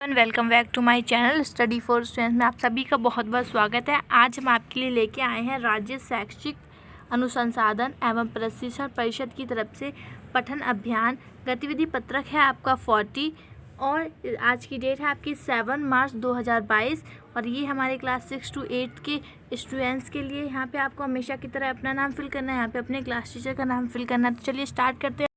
Welcome back to my channel study for students में आप सभी का बहुत बहुत स्वागत है। आज हम आपके लिए लेके आए हैं राज्य शैक्षिक अनुसंधान एवं प्रशिक्षण परिषद की तरफ से पठन अभियान गतिविधि पत्रक है आपका 40 और आज की डेट है आपकी 7 मार्च 2022 और ये हमारे क्लास 6 to 8 के स्टूडेंट्स के लिए। यहाँ पे आपको हमेशा की तरह अपना नाम फिल करना है, यहाँ पे अपने क्लास टीचर का नाम फिल करना है। तो चलिए स्टार्ट करते हैं।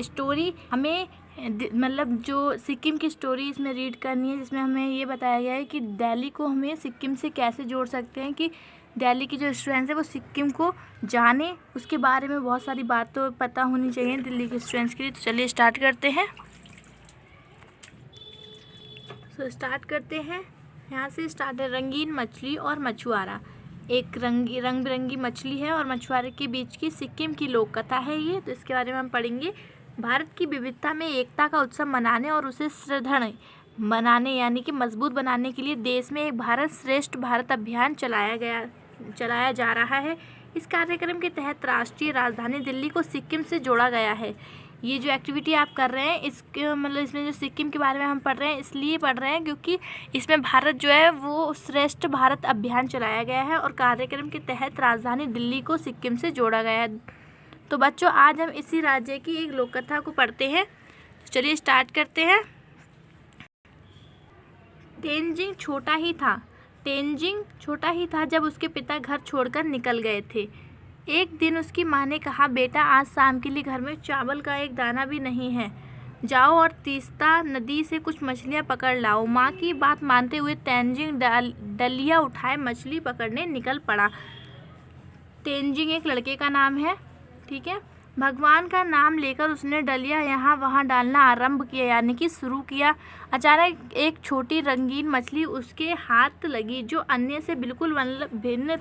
स्टोरी हमें मतलब जो सिक्किम की स्टोरी इसमें रीड करनी है, जिसमें हमें ये बताया गया है कि दिल्ली को हमें सिक्किम से कैसे जोड़ सकते हैं, कि दिल्ली की जो स्टूडेंट्स है वो सिक्किम को जाने, उसके बारे में बहुत सारी बात तो पता होनी चाहिए दिल्ली के स्टूडेंट्स के लिए। तो चलिए स्टार्ट करते हैं। यहाँ से स्टार्ट है। रंगीन मछली और मछुआरा। एक रंग बिरंगी मछली है और मछुआरे के बीच की सिक्किम की लोक कथा है ये। तो इसके बारे में हम पढ़ेंगे। भारत की विविधता में एकता का उत्सव मनाने और उसे सुदृढ़ बनाने यानी कि मजबूत बनाने के लिए देश में एक भारत श्रेष्ठ भारत अभियान चलाया जा रहा है। इस कार्यक्रम के तहत राष्ट्रीय राजधानी दिल्ली को सिक्किम से जोड़ा गया है। ये जो एक्टिविटी आप कर रहे हैं इसके मतलब इसमें जो सिक्किम के बारे में हम पढ़ रहे हैं इसलिए पढ़ रहे हैं क्योंकि इसमें भारत जो है वो श्रेष्ठ भारत अभियान चलाया गया है और कार्यक्रम के तहत राजधानी दिल्ली को सिक्किम से जोड़ा गया है। तो बच्चों आज हम इसी राज्य की एक लोक कथा को पढ़ते हैं। चलिए स्टार्ट करते हैं। तेंजिंग छोटा ही था जब उसके पिता घर छोड़कर निकल गए थे। एक दिन उसकी माँ ने कहा, बेटा आज शाम के लिए घर में चावल का एक दाना भी नहीं है, जाओ और तीस्ता नदी से कुछ मछलियाँ पकड़ लाओ। माँ की बात मानते हुए तेंजिंग डलिया उठाए मछली पकड़ने निकल पड़ा। तेंजिंग एक लड़के का नाम है, ठीक है। भगवान का नाम लेकर उसने डलिया यहाँ वहाँ डालना आरंभ किया यानी कि शुरू किया। अचानक एक छोटी रंगीन मछली उसके हाथ लगी जो अन्य से बिल्कुल भिन्न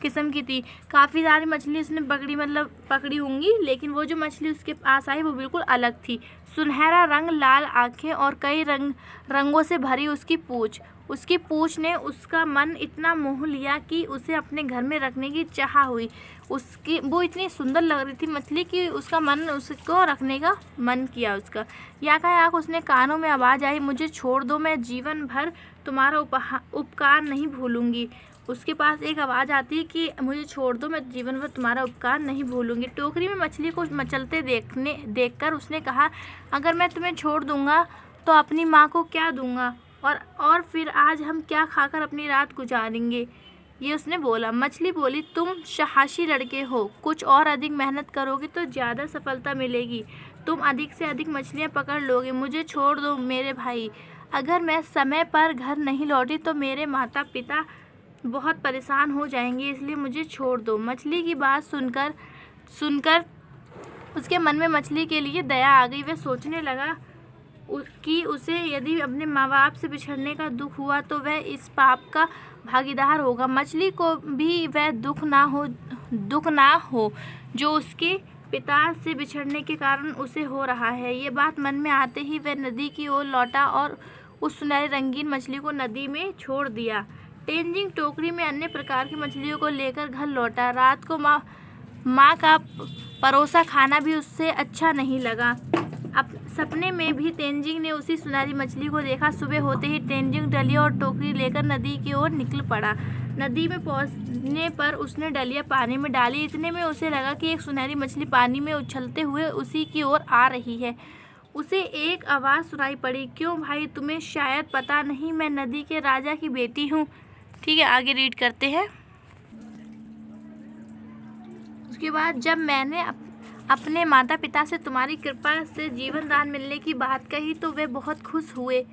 किस्म की थी। काफ़ी सारी मछली उसने पकड़ी होंगी, लेकिन वो जो मछली उसके पास आई वो बिल्कुल अलग थी। सुनहरा रंग, लाल आँखें और कई रंगों से भरी उसकी पूँछ ने उसका मन इतना मोह लिया कि उसे अपने घर में रखने की चाह हुई। वो इतनी सुंदर लग रही थी मछली कि उसका मन उसको रखने का मन किया उसका। याक उसने कानों में आवाज़ आई, मुझे छोड़ दो, मैं जीवन भर तुम्हारा उपकार नहीं भूलूंगी। उसके पास एक आवाज़ आती है कि मुझे छोड़ दो, मैं जीवन भर तुम्हारा उपकार नहीं भूलूंगी। टोकरी में मछली को मचलते देखकर उसने कहा, अगर मैं तुम्हें छोड़ दूंगा तो अपनी माँ को क्या दूंगा और फिर आज हम क्या खाकर अपनी रात गुजारेंगे, ये उसने बोला। मछली बोली, तुम साहसी लड़के हो, कुछ और अधिक मेहनत करोगे तो ज़्यादा सफलता मिलेगी, तुम अधिक से अधिक मछलियाँ पकड़ लोगे। मुझे छोड़ दो मेरे भाई, अगर मैं समय पर घर नहीं लौटी तो मेरे माता पिता बहुत परेशान हो जाएंगे, इसलिए मुझे छोड़ दो। मछली की बात सुनकर उसके मन में मछली के लिए दया आ गई। वह सोचने लगा कि उसे यदि अपने माँ बाप से बिछड़ने का दुख हुआ तो वह इस पाप का भागीदार होगा। मछली को भी वह दुख ना हो जो उसके पिता से बिछड़ने के कारण उसे हो रहा है। ये बात मन में आते ही वह नदी की ओर लौटा और उस सुनहरी रंगीन मछली को नदी में छोड़ दिया। तेंजिंग टोकरी में अन्य प्रकार की मछलियों को लेकर घर लौटा। रात को माँ का परोसा खाना भी उससे अच्छा नहीं लगा। अब सपने में भी तेंजिंग ने उसी सुनहरी मछली को देखा। सुबह होते ही तेंजिंग डलिया और टोकरी लेकर नदी की ओर निकल पड़ा। नदी में पहुंचने पर उसने डलिया पानी में डाली। इतने में उसे लगा कि एक सुनहरी मछली पानी में उछलते हुए उसी की ओर आ रही है। उसे एक आवाज़ सुनाई पड़ी, क्यों भाई, तुम्हें शायद पता नहीं मैं नदी के राजा की बेटी हूँ। ठीक है, आगे रीड करते हैं। उसके बाद जब मैंने अपने माता पिता से तुम्हारी कृपा से जीवन दान मिलने की बात कही तो वे बहुत खुश हुए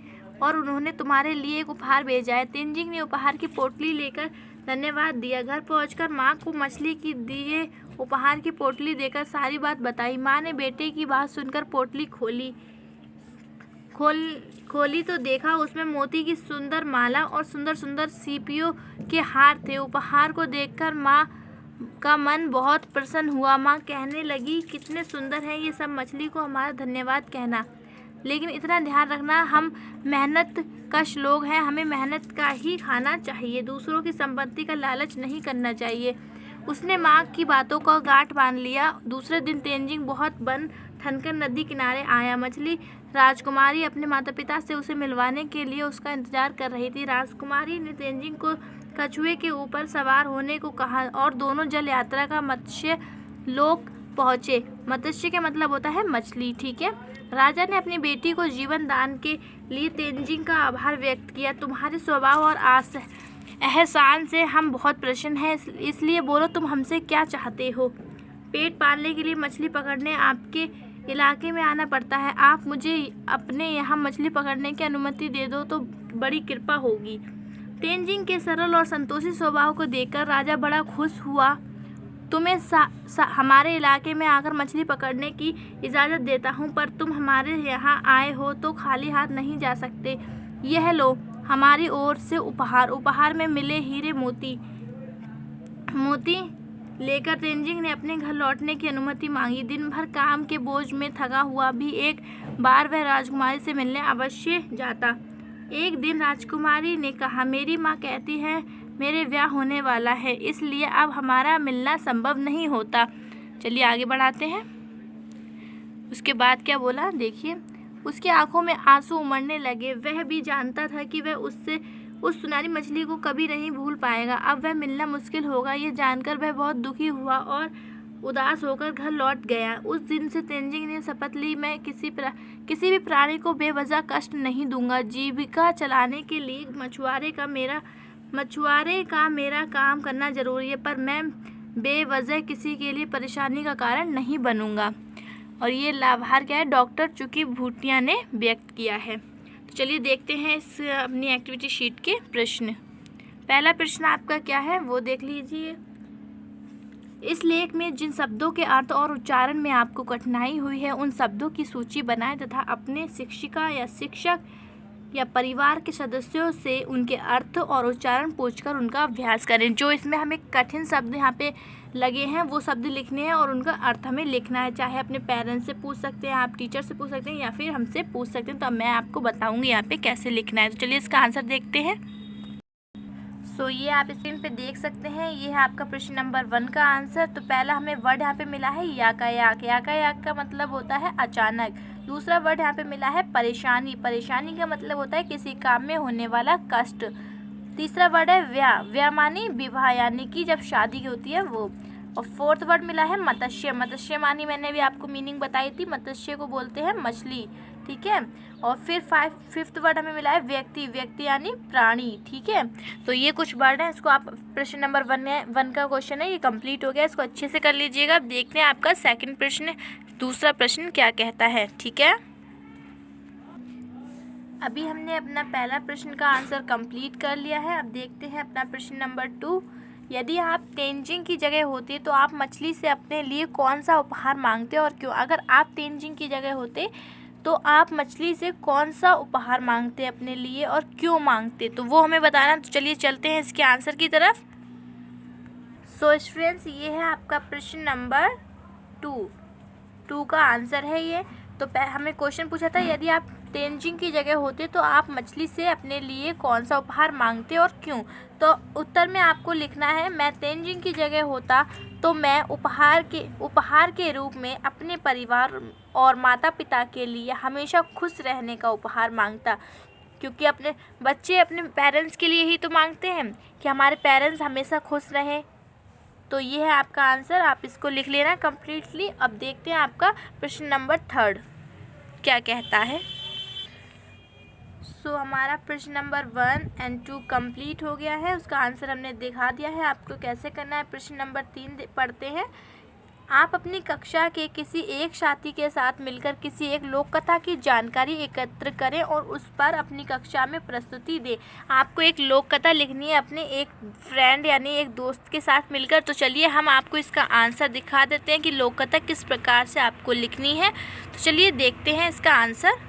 और उन्होंने तुम्हारे लिए एक उपहार भेजा है। तेंजिंग ने उपहार की पोटली लेकर धन्यवाद दिया। घर पहुंचकर माँ को मछली की दिए उपहार की पोटली देकर सारी बात बताई। माँ ने बेटे की बात सुनकर पोटली खोली तो देखा उसमें मोती की सुंदर माला और सुंदर सुंदर सीपियों के हार थे। उपहार को देखकर माँ का मन बहुत प्रसन्न हुआ। माँ कहने लगी, कितने सुंदर है ये सब, मछली को हमारा धन्यवाद कहना, लेकिन इतना ध्यान रखना हम मेहनत कश लोग हैं, हमें मेहनत का ही खाना चाहिए, दूसरों की संपत्ति का लालच नहीं करना चाहिए। उसने माँ की बातों को गांठ बांध लिया। दूसरे दिन तेंजिंग बहुत बन ठनकर नदी किनारे आया। मछली राजकुमारी अपने माता पिता से उसे मिलवाने के लिए उसका इंतजार कर रही थी। राजकुमारी ने तेंजिंग को कछुए के ऊपर सवार होने को कहा और दोनों जल यात्रा का मत्स्य लोक पहुँचे। मत्स्य का मतलब होता है मछली, ठीक है। राजा ने अपनी बेटी को जीवन दान के लिए तेंजिंग का आभार व्यक्त किया। तुम्हारे स्वभाव और एहसान से हम बहुत प्रसन्न हैं, इसलिए बोलो तुम हमसे क्या चाहते हो। पेट पालने के लिए मछली पकड़ने आपके इलाके में आना पड़ता है। आप मुझे अपने यहाँ मछली पकड़ने की अनुमति दे दो तो बड़ी कृपा होगी। तेंजिंग के सरल और संतोषी स्वभाव को देखकर राजा बड़ा खुश हुआ। तुम्हें हमारे इलाके में आकर मछली पकड़ने की इजाज़त देता हूँ, पर तुम हमारे यहाँ आए हो तो खाली हाथ नहीं जा सकते। यह लो हमारी ओर से उपहार में मिले हीरे मोती लेकर तेंजिंग ने अपने घर लौटने की अनुमति मांगी। दिन भर काम के बोझ में थका हुआ भी एक बार वह राजकुमारी से मिलने अवश्य जाता। एक दिन राजकुमारी ने कहा, मेरी माँ कहती है मेरे ब्याह होने वाला है, इसलिए अब हमारा मिलना संभव नहीं होता। चलिए आगे बढ़ाते हैं। उसके बाद क्या बोला देखिए। उसकी आंखों में आंसू उमड़ने लगे। वह भी जानता था कि वह उस सुनहरी मछली को कभी नहीं भूल पाएगा। अब वह मिलना मुश्किल होगा, ये जानकर वह बहुत दुखी हुआ और उदास होकर घर लौट गया। उस दिन से तेंजिंग ने शपथ ली, मैं किसी भी प्राणी को बेवजह कष्ट नहीं दूंगा। जीविका चलाने के लिए मछुआरे का मेरा काम करना जरूरी है, पर मैं बेवजह किसी के लिए परेशानी का कारण नहीं बनूंगा। और ये लाभार क्या है, डॉक्टर चुकी भूटिया ने व्यक्त किया है। तो चलिए देखते हैं इस अपनी एक्टिविटी शीट के प्रश्न। पहला प्रश्न आपका क्या है वो देख लीजिए। इस लेख में जिन शब्दों के अर्थ और उच्चारण में आपको कठिनाई हुई है उन शब्दों की सूची बनाएं तथा अपने शिक्षिका या शिक्षक या परिवार के सदस्यों से उनके अर्थ और उच्चारण पूछकर उनका अभ्यास करें। जो इसमें हमें कठिन शब्द यहाँ पे लगे हैं वो शब्द लिखने हैं और उनका अर्थ हमें लिखना है। चाहे अपने पेरेंट्स से पूछ सकते हैं, आप टीचर से पूछ सकते हैं या फिर हमसे पूछ सकते हैं। तो अब मैं आपको बताऊंगी यहाँ पे कैसे लिखना है। तो चलिए इसका आंसर देखते हैं। सो ये आप स्क्रीन पे देख सकते हैं, ये है आपका प्रश्न नंबर 1 का आंसर। तो पहला हमें वर्ड यहाँ पे मिला है यातायात। यातायात का मतलब होता है अचानक। दूसरा वर्ड यहाँ पे मिला है परेशानी। परेशानी का मतलब होता है किसी काम में होने वाला कष्ट। तीसरा वर्ड है व्याह मानी विवाह, यानी कि जब शादी होती है वो। और फोर्थ वर्ड मिला है मत्स्य। मत्स्य मानी मैंने भी आपको मीनिंग बताई थी, मत्स्य को बोलते हैं मछली, ठीक है। और फिर फिफ्थ वर्ड हमें मिला है व्यक्ति। व्यक्ति यानी प्राणी, ठीक है। तो ये कुछ वर्ड हैं, इसको आप प्रश्न नंबर 1 का क्वेश्चन है, ये कंप्लीट हो गया, इसको अच्छे से कर लीजिएगा। अब देखते हैं आपका सेकंड प्रश्न, दूसरा प्रश्न क्या कहता है, ठीक है। अभी हमने अपना पहला प्रश्न का आंसर कंप्लीट कर लिया है। अब देखते हैं अपना प्रश्न नंबर 2। यदि आप तेंजिंग की जगह होते तो आप मछली से अपने लिए कौन सा उपहार मांगते और क्यों? अगर आप तेंजिंग की जगह होते तो आप मछली से कौन सा उपहार मांगते अपने लिए और क्यों मांगते, तो वो हमें बताना। तो चलिए चलते हैं इसके आंसर की तरफ। सो स्टूडेंट्स, ये है आपका प्रश्न नंबर 2 का आंसर है ये। तो हमें क्वेश्चन पूछा था, यदि आप तेंजिंग की जगह होते तो आप मछली से अपने लिए कौन सा उपहार मांगते और क्यों? तो उत्तर में आपको लिखना है, मैं तेंजिंग की जगह होता तो मैं उपहार के रूप में अपने परिवार और माता पिता के लिए हमेशा खुश रहने का उपहार मांगता। क्योंकि अपने बच्चे अपने पेरेंट्स के लिए ही तो मांगते हैं कि हमारे पेरेंट्स हमेशा खुश रहें। तो ये है आपका आंसर, आप इसको लिख लेना कम्प्लीटली। अब देखते हैं आपका प्रश्न नंबर 3 क्या कहता है। सो हमारा प्रश्न नंबर 1 और 2 कंप्लीट हो गया है, उसका आंसर हमने दिखा दिया है आपको कैसे करना है। प्रश्न नंबर 3 पढ़ते हैं। आप अपनी कक्षा के किसी एक साथी के साथ मिलकर किसी एक लोक कथा की जानकारी एकत्र करें और उस पर अपनी कक्षा में प्रस्तुति दें। आपको एक लोक कथा लिखनी है अपने एक फ्रेंड यानी एक दोस्त के साथ मिलकर। तो चलिए हम आपको इसका आंसर दिखा देते हैं कि लोक कथा किस प्रकार से आपको लिखनी है। तो चलिए देखते हैं इसका आंसर।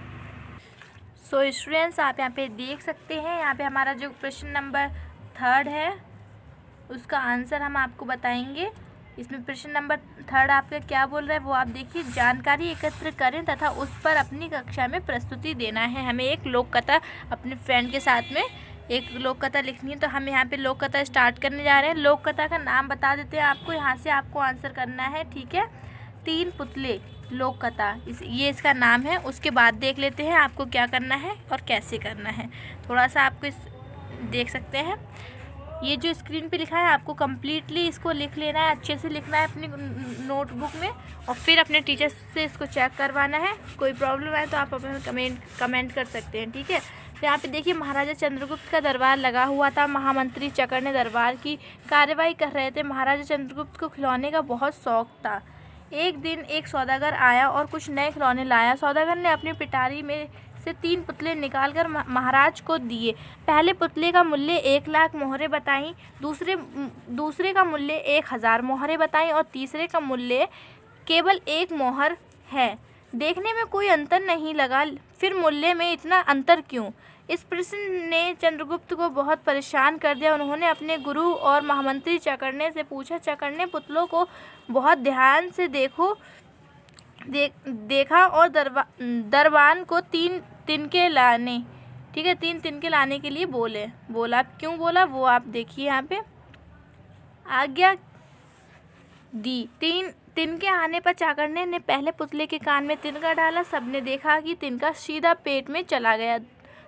सो स्टूडेंट्स, आप यहाँ पे देख सकते हैं, यहाँ पे हमारा जो प्रश्न नंबर 3 है उसका आंसर हम आपको बताएंगे। इसमें प्रश्न नंबर 3 आपका क्या बोल रहा है वो आप देखिए। जानकारी एकत्र करें तथा उस पर अपनी कक्षा में प्रस्तुति देना है। हमें एक लोक कथा अपने फ्रेंड के साथ में एक लोक कथा लिखनी है। तो हम यहाँ पे लोक कथा स्टार्ट करने जा रहे हैं। लोक कथा का नाम बता देते हैं आपको, यहाँ से आपको आंसर करना है, ठीक है। 3 पुतले। लोक कथा, ये इसका नाम है। उसके बाद देख लेते हैं आपको क्या करना है और कैसे करना है। थोड़ा सा आपको देख सकते हैं, ये जो स्क्रीन पे लिखा है आपको कम्प्लीटली इसको लिख लेना है, अच्छे से लिखना है अपनी नोटबुक में, और फिर अपने टीचर से इसको चेक करवाना है। कोई प्रॉब्लम है तो आप अपने कमेंट कर सकते हैं, ठीक है। तो यहाँ पे देखिए महाराजा चंद्रगुप्त का दरबार लगा हुआ था। महामंत्री चकर ने दरबार की कार्यवाही कर रहे थे। महाराजा चंद्रगुप्त को खिलौने का बहुत शौक था। एक दिन एक सौदागर आया और कुछ नए खिलौने लाया। सौदागर ने अपनी पिटारी में से 3 पुतले निकालकर महाराज को दिए। पहले पुतले का मूल्य 1 लाख मोहरें बताई, दूसरे का मूल्य 1000 मोहरें बताई और तीसरे का मूल्य केवल 1 मोहर है। देखने में कोई अंतर नहीं लगा, फिर मूल्य में इतना अंतर क्यों? इस प्रश्न ने चंद्रगुप्त को बहुत परेशान कर दिया। उन्होंने अपने गुरु और महामंत्री चकरने से पूछा। चकरने पुतलों को बहुत ध्यान से देखा और दरबान को 3 तिनके लाने, ठीक है, 3 तिनके लाने के लिए बोला। क्यों बोला वो आप देखिए, यहाँ पे आज्ञा दी। 3 तिनके आने पर चाकरने ने पहले पुतले के कान में तिनका डाला। सबने देखा कि तिनका सीधा पेट में चला गया।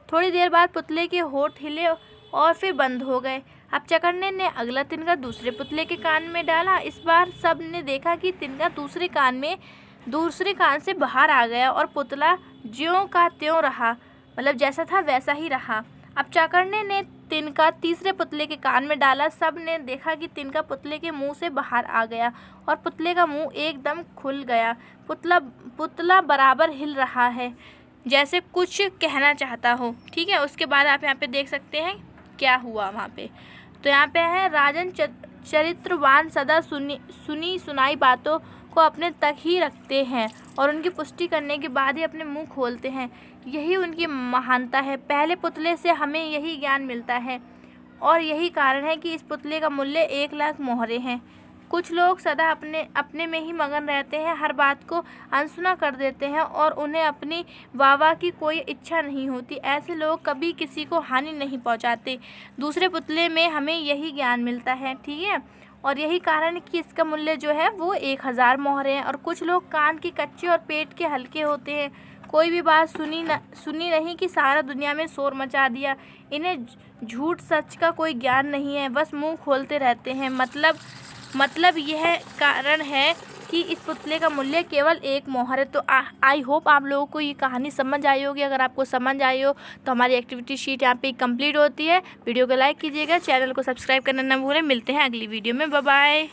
थोड़ी देर बाद पुतले के होंठ हिले और फिर बंद हो गए। अब चकरने ने अगला तिनका दूसरे पुतले के कान में डाला। इस बार सब ने देखा कि तिनका दूसरे कान से बाहर आ गया और पुतला ज्यों का त्यों रहा, मतलब जैसा था वैसा ही रहा। अब चाकरने ने तिनका तीसरे पुतले के कान में डाला। सब ने देखा कि तिनका पुतले के मुंह से बाहर आ गया और पुतले का मुंह एकदम खुल गया। पुतला बराबर हिल रहा है, जैसे कुछ कहना चाहता हो, ठीक है। उसके बाद आप यहाँ पे देख सकते हैं क्या हुआ वहाँ पे। तो यहाँ पे है, राजन चरित्रवान सदा सुनी सुनाई बातों को अपने तक ही रखते हैं और उनकी पुष्टि करने के बाद ही अपने मुंह खोलते हैं। यही उनकी महानता है। पहले पुतले से हमें यही ज्ञान मिलता है और यही कारण है कि इस पुतले का मूल्य 1 लाख मोहरें हैं। कुछ लोग सदा अपने में ही मगन रहते हैं, हर बात को अनसुना कर देते हैं और उन्हें अपनी वाह की कोई इच्छा नहीं होती। ऐसे लोग कभी किसी को हानि नहीं पहुंचाते। दूसरे पुतले में हमें यही ज्ञान मिलता है, ठीक है, और यही कारण है कि इसका मूल्य जो है वो 1000 मोहरें हैं। और कुछ लोग कान के कच्चे और पेट के हल्के होते हैं, कोई भी बात सुनी नहीं कि सारा दुनिया में शोर मचा दिया। इन्हें झूठ सच का कोई ज्ञान नहीं है, बस मुंह खोलते रहते हैं। मतलब यह कारण है कि इस पुतले का मूल्य केवल 1 मोहर है। तो आई होप आप लोगों को ये कहानी समझ आई होगी। अगर आपको समझ आई हो तो हमारी एक्टिविटी शीट यहाँ पे कंप्लीट होती है। वीडियो को लाइक कीजिएगा, चैनल को सब्सक्राइब करना ना भूलें। मिलते हैं अगली वीडियो में, बाय बाय।